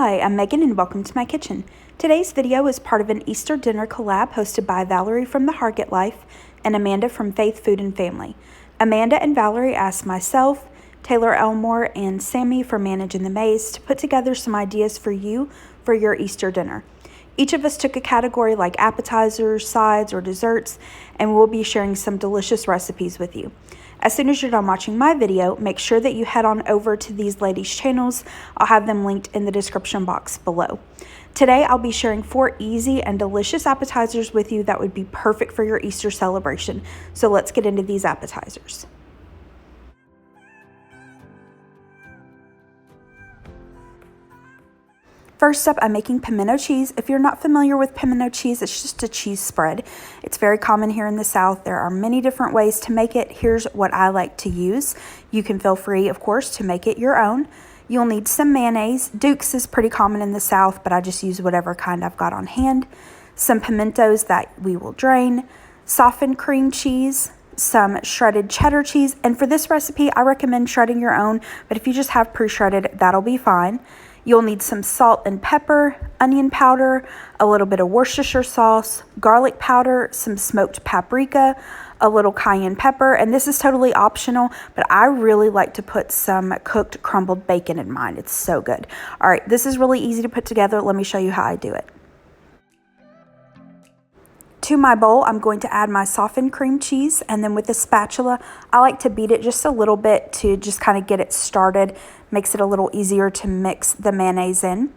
Hi, I'm Megan and welcome to my kitchen. Today's video is part of an Easter dinner collab hosted by Valerie from The Hargett Life and Amanda from Faith Food and Family. Amanda and Valerie asked myself, Taylor Elmore, and Sammy from Managing the Maze to put together some ideas for you for your Easter dinner. Each of us took a category like appetizers, sides, or desserts, and we'll be sharing some delicious recipes with you. As soon as you're done watching my video, make sure that you head on over to these ladies' channels. I'll have them linked in the description box below. Today, I'll be sharing 4 easy and delicious appetizers with you that would be perfect for your Easter celebration. So let's get into these appetizers. First up, I'm making pimento cheese. If you're not familiar with pimento cheese, it's just a cheese spread. It's very common here in the South. There are many different ways to make it. Here's what I like to use. You can feel free, of course, to make it your own. You'll need some mayonnaise. Duke's is pretty common in the South, but I just use whatever kind I've got on hand. Some pimentos that we will drain. Softened cream cheese. Some shredded cheddar cheese. And for this recipe, I recommend shredding your own, but if you just have pre-shredded, that'll be fine. You'll need some salt and pepper, onion powder, a little bit of Worcestershire sauce, garlic powder, some smoked paprika, a little cayenne pepper, and this is totally optional, but I really like to put some cooked crumbled bacon in mine. It's so good. All right, this is really easy to put together. Let me show you how I do it. To my bowl, I'm going to add my softened cream cheese, and then with a spatula, I like to beat it just a little bit to just kind of get it started. Makes it a little easier to mix the mayonnaise in.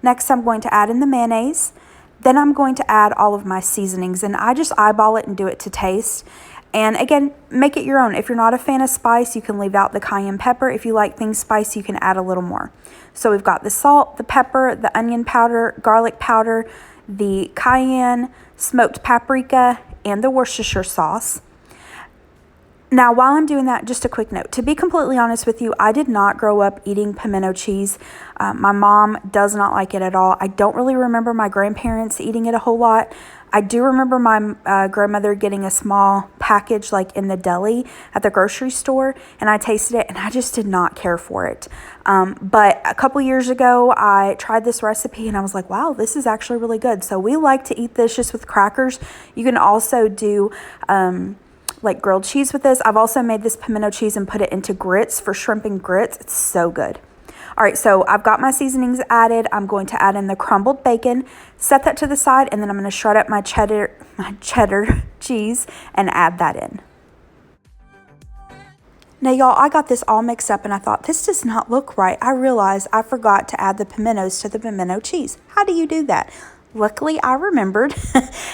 Next, I'm going to add in the mayonnaise. Then I'm going to add all of my seasonings, and I just eyeball it and do it to taste. And again, make it your own. If you're not a fan of spice, you can leave out the cayenne pepper. If you like things spicy, you can add a little more. So we've got the salt, the pepper, the onion powder, garlic powder, the cayenne, smoked paprika, and the Worcestershire sauce. Now, while I'm doing that, just a quick note. To be completely honest with you, I did not grow up eating pimento cheese. My mom does not like it at all. I don't really remember my grandparents eating it a whole lot. I do remember my grandmother getting a small package like in the deli at the grocery store, and I tasted it, and I just did not care for it. But a couple years ago, I tried this recipe, and I was like, wow, this is actually really good. So we like to eat this just with crackers. You can also do like grilled cheese with this. I've also made this pimento cheese and put it into grits for shrimp and grits. It's so good. All right, so I've got my seasonings added. I'm going to add in the crumbled bacon, set that to the side, and then I'm going to shred up my cheddar cheese and add that in. Now, y'all, I got this all mixed up and I thought, this does not look right. I realized I forgot to add the pimentos to the pimento cheese. How do you do that? Luckily, I remembered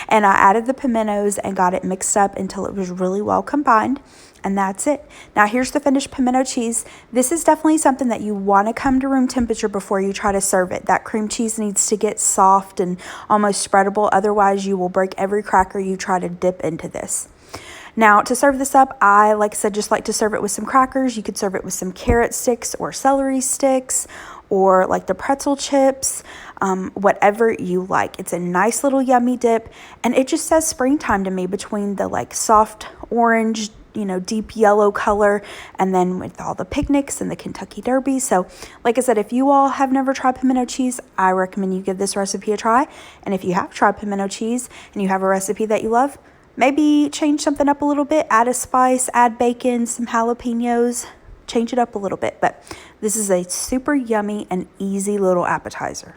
and I added the pimentos and got it mixed up until it was really well combined. And that's it. Now, here's the finished pimento cheese. This is definitely something that you want to come to room temperature before you try to serve it. That cream cheese needs to get soft and almost spreadable. Otherwise, you will break every cracker you try to dip into this. Now, to serve this up, I, like I said, just like to serve it with some crackers. You could serve it with some carrot sticks or celery sticks, or like the pretzel chips, whatever you like. It's a nice little yummy dip, and it just says springtime to me between the like soft orange, deep yellow color, and then with all the picnics and the Kentucky Derby. So like I said, if you all have never tried pimento cheese, I recommend you give this recipe a try. And if you have tried pimento cheese and you have a recipe that you love, maybe change something up a little bit, add a spice, add bacon, some jalapenos, change it up a little bit. But this is a super yummy and easy little appetizer.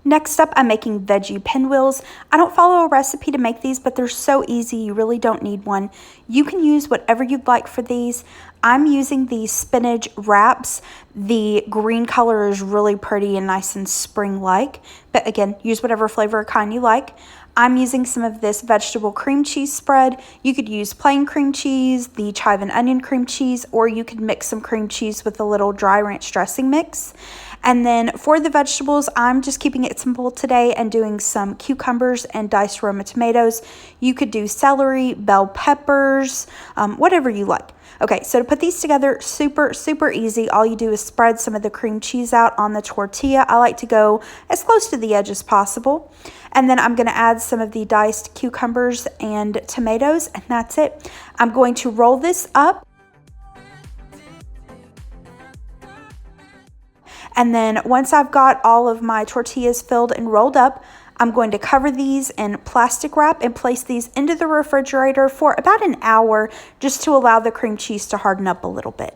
Next up, I'm making Veggie Pinwheels. I don't follow a recipe to make these, but they're so easy, you really don't need one. You can use whatever you'd like for these. I'm using the spinach wraps. The green color is really pretty and nice and spring-like, but again, use whatever flavor or kind you like. I'm using some of this vegetable cream cheese spread. You could use plain cream cheese, the chive and onion cream cheese, or you could mix some cream cheese with a little dry ranch dressing mix. And then for the vegetables, I'm just keeping it simple today and doing some cucumbers and diced Roma tomatoes. You could do celery, bell peppers, whatever you like. Okay, so to put these together, super easy. All you do is spread some of the cream cheese out on the tortilla. I like to go as close to the edge as possible. And then I'm going to add some of the diced cucumbers and tomatoes, and that's it. I'm going to roll this up. And then once I've got all of my tortillas filled and rolled up, I'm going to cover these in plastic wrap and place these into the refrigerator for about an hour just to allow the cream cheese to harden up a little bit.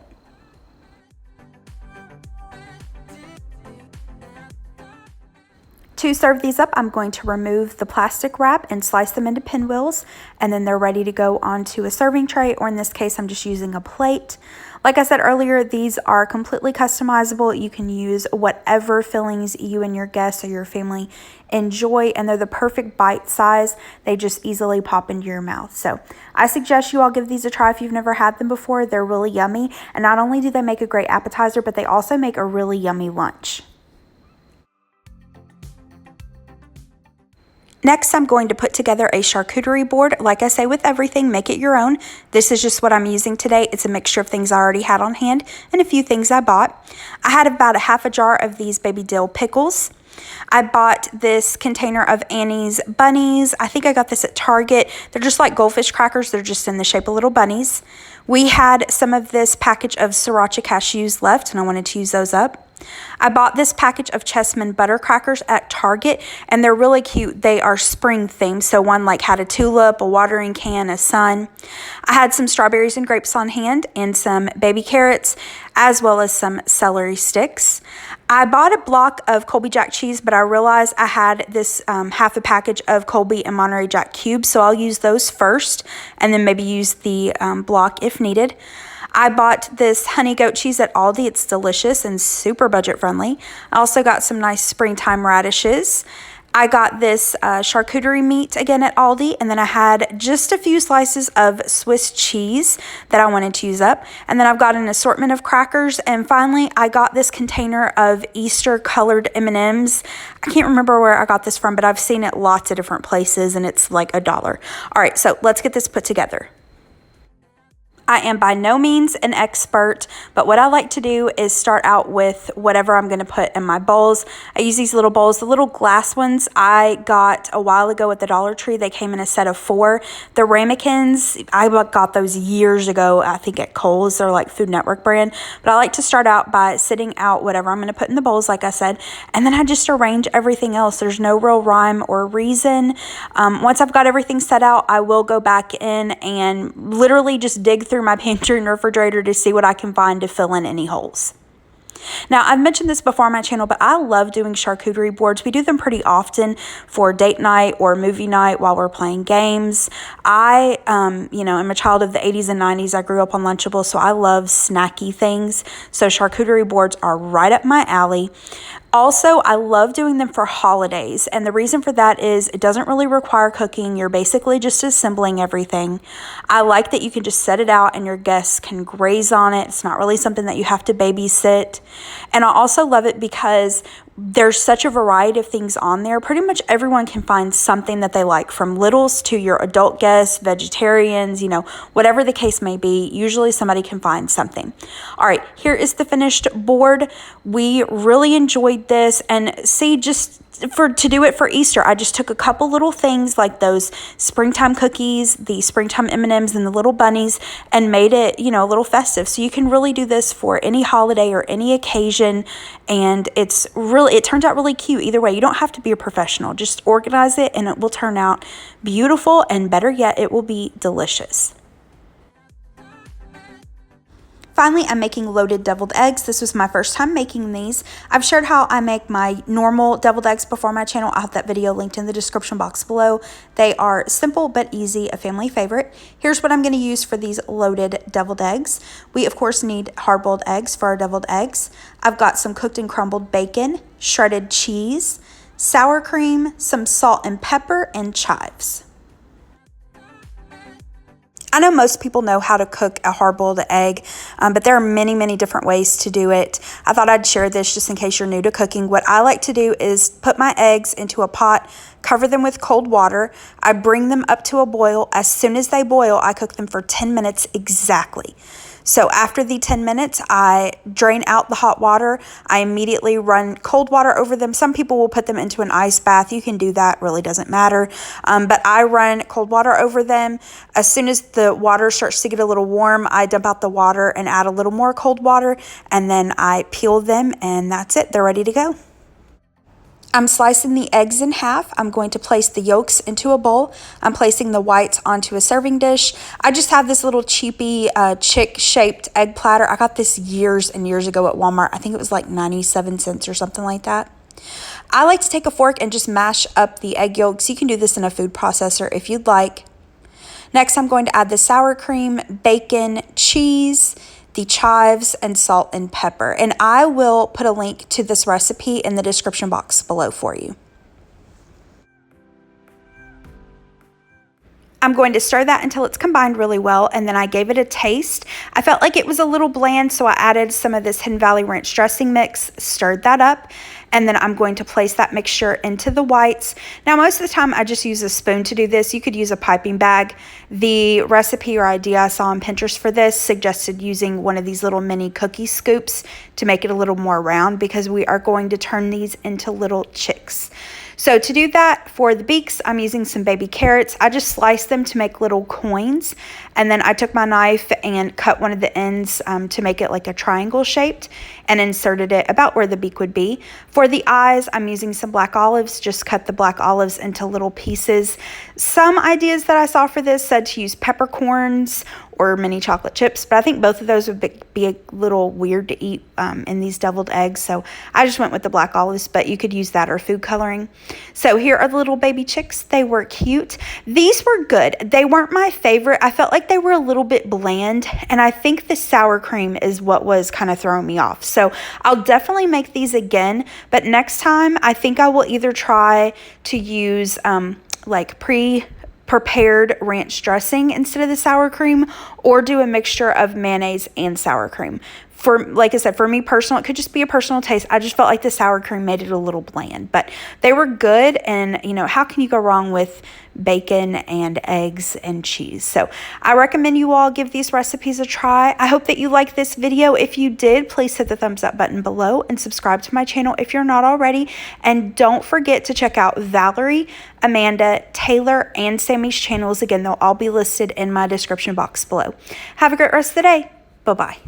To serve these up, I'm going to remove the plastic wrap and slice them into pinwheels, and then they're ready to go onto a serving tray, or in this case, I'm just using a plate. Like I said earlier, these are completely customizable. You can use whatever fillings you and your guests or your family enjoy, and they're the perfect bite size. They just easily pop into your mouth. So I suggest you all give these a try if you've never had them before. They're really yummy, and not only do they make a great appetizer, but they also make a really yummy lunch. Next, I'm going to put together a charcuterie board. Like I say with everything, make it your own. This is just what I'm using today. It's a mixture of things I already had on hand and a few things I bought. I had about a half a jar of these baby dill pickles. I bought this container of Annie's bunnies. I think I got this at Target. They're just like goldfish crackers. They're just in the shape of little bunnies. We had some of this package of sriracha cashews left, and I wanted to use those up. I bought this package of Chessman butter crackers at Target, and they're really cute. They are spring themed, so one like had a tulip, a watering can, a sun. I had some strawberries and grapes on hand and some baby carrots, as well as some celery sticks. I bought a block of Colby Jack cheese, but I realized I had this half a package of Colby and Monterey Jack cubes, so I'll use those first and then maybe use the block if needed. I bought this honey goat cheese at Aldi. It's delicious and super budget friendly. I also got some nice springtime radishes. I got this charcuterie meat again at Aldi, and then I had just a few slices of Swiss cheese that I wanted to use up. And then I've got an assortment of crackers, and finally I got this container of Easter colored M&Ms. I can't remember where I got this from, but I've seen it lots of different places, and it's like $1. All right, so let's get this put together. I am by no means an expert, but what I like to do is start out with whatever I'm going to put in my bowls. I use these little bowls, the little glass ones I got a while ago at the Dollar Tree. They came in a set of 4. The ramekins, I got those years ago, I think at Kohl's. They're like Food Network brand, but I like to start out by sitting out whatever I'm going to put in the bowls, like I said, and then I just arrange everything else. There's no real rhyme or reason. Once I've got everything set out, I will go back in and literally just dig through my pantry and refrigerator to see what I can find to fill in any holes. Now, I've mentioned this before on my channel, but I love doing charcuterie boards. We do them pretty often for date night or movie night while we're playing games. I, am a child of the 80s and 90s. I grew up on Lunchables, so I love snacky things. So charcuterie boards are right up my alley. Also, I love doing them for holidays, and the reason for that is it doesn't really require cooking. You're basically just assembling everything. I like that you can just set it out and your guests can graze on it. It's not really something that you have to babysit. And I also love it because there's such a variety of things on there. Pretty much everyone can find something that they like, from littles to your adult guests, vegetarians, whatever the case may be. Usually somebody can find something. All right, here is the finished board. We really enjoyed this, and see, just to do it for Easter, I just took a couple little things like those springtime cookies, the springtime M&Ms, and the little bunnies, and made it, a little festive. So you can really do this for any holiday or any occasion, and it turns out really cute either way. You don't have to be a professional. Just organize it and it will turn out beautiful, and better yet, it will be delicious. Finally, I'm making loaded deviled eggs. This was my first time making these. I've shared how I make my normal deviled eggs before on my channel. I'll have that video linked in the description box below. They are simple but easy, a family favorite. Here's what I'm going to use for these loaded deviled eggs. We, of course, need hard-boiled eggs for our deviled eggs. I've got some cooked and crumbled bacon, shredded cheese, sour cream, some salt and pepper, and chives. I know most people know how to cook a hard-boiled egg, but there are many, many different ways to do it. I thought I'd share this just in case you're new to cooking. What I like to do is put my eggs into a pot, cover them with cold water. I bring them up to a boil. As soon as they boil, I cook them for 10 minutes exactly. So after the 10 minutes, I drain out the hot water. I immediately run cold water over them. Some people will put them into an ice bath. You can do that, really doesn't matter. But I run cold water over them. As soon as the water starts to get a little warm, I dump out the water and add a little more cold water, and then I peel them, and that's it. They're ready to go. I'm slicing the eggs in half. I'm going to place the yolks into a bowl. I'm placing the whites onto a serving dish. I just have this little cheapy chick-shaped egg platter. I got this years and years ago at Walmart. I think it was like 97 cents or something like that. I like to take a fork and just mash up the egg yolks. You can do this in a food processor if you'd like. Next, I'm going to add the sour cream, bacon, cheese, the chives, and salt and pepper. And I will put a link to this recipe in the description box below for you. I'm going to stir that until it's combined really well, and then I gave it a taste. I felt like it was a little bland, so I added some of this Hidden Valley Ranch dressing mix, stirred that up, and then I'm going to place that mixture into the whites. Now, most of the time, I just use a spoon to do this. You could use a piping bag. The recipe or idea I saw on Pinterest for this suggested using one of these little mini cookie scoops to make it a little more round, because we are going to turn these into little chicks. So to do that, for the beaks, I'm using some baby carrots. I just sliced them to make little coins, and then I took my knife and cut one of the ends to make it like a triangle shaped, and inserted it about where the beak would be. For the eyes, I'm using some black olives. Just cut the black olives into little pieces. Some ideas that I saw for this said to use peppercorns or mini chocolate chips, but I think both of those would be a little weird to eat in these deviled eggs, so I just went with the black olives, but you could use that or food coloring. So here are the little baby chicks. They were cute. These were good. They weren't my favorite. I felt like they were a little bit bland, and I think the sour cream is what was kind of throwing me off. So I'll definitely make these again, but next time I think I will either try to use like prepared ranch dressing instead of the sour cream, or do a mixture of mayonnaise and sour cream. For, like I said, for me personal, it could just be a personal taste. I just felt like the sour cream made it a little bland, but they were good. And you know, how can you go wrong with bacon and eggs and cheese? So I recommend you all give these recipes a try. I hope that you liked this video. If you did, please hit the thumbs up button below and subscribe to my channel if you're not already. And don't forget to check out Valerie, Amanda, Taylor, and Sammy's channels. Again, they'll all be listed in my description box below. Have a great rest of the day. Bye-bye.